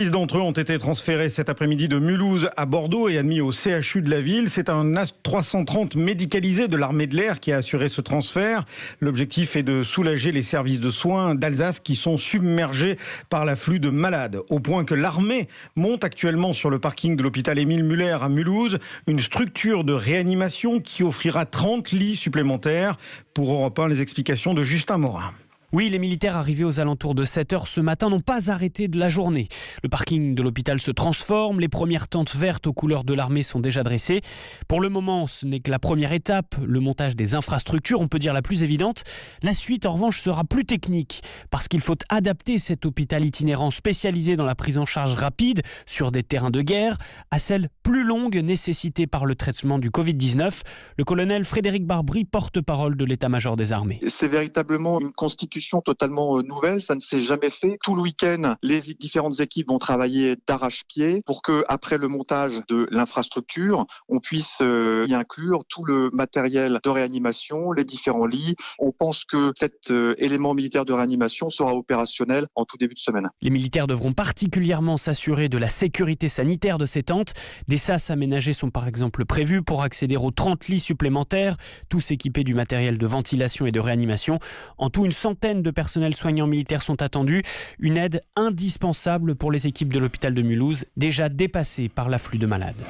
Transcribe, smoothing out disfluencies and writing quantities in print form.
6 d'entre eux ont été transférés cet après-midi de Mulhouse à Bordeaux et admis au CHU de la ville. C'est un A330 médicalisé de l'armée de l'air qui a assuré ce transfert. L'objectif est de soulager les services de soins d'Alsace qui sont submergés par l'afflux de malades. Au point que l'armée monte actuellement sur le parking de l'hôpital Émile Muller à Mulhouse une structure de réanimation qui offrira 30 lits supplémentaires. Pour Europe 1, les explications de Justin Morin. Oui, les militaires arrivés aux alentours de 7h ce matin n'ont pas arrêté de la journée. Le parking de l'hôpital se transforme, les premières tentes vertes aux couleurs de l'armée sont déjà dressées. Pour le moment, ce n'est que la première étape, le montage des infrastructures, on peut dire la plus évidente. La suite, en revanche, sera plus technique, parce qu'il faut adapter cet hôpital itinérant spécialisé dans la prise en charge rapide sur des terrains de guerre à celle plus longue nécessitée par le traitement du Covid-19. Le colonel Frédéric Barbry, porte-parole de l'état-major des armées. C'est véritablement une constitution totalement nouvelle, ça ne s'est jamais fait. Tout le week-end, les différentes équipes vont travailler d'arrache-pied pour que, après le montage de l'infrastructure, on puisse y inclure tout le matériel de réanimation, les différents lits. On pense que cet élément militaire de réanimation sera opérationnel en tout début de semaine. Les militaires devront particulièrement s'assurer de la sécurité sanitaire de ces tentes. Des sas aménagés sont par exemple prévus pour accéder aux 30 lits supplémentaires, tous équipés du matériel de ventilation et de réanimation. En tout, une centaine de personnels soignants militaires sont attendus. Une aide indispensable pour les équipes de l'hôpital de Mulhouse, déjà dépassées par l'afflux de malades.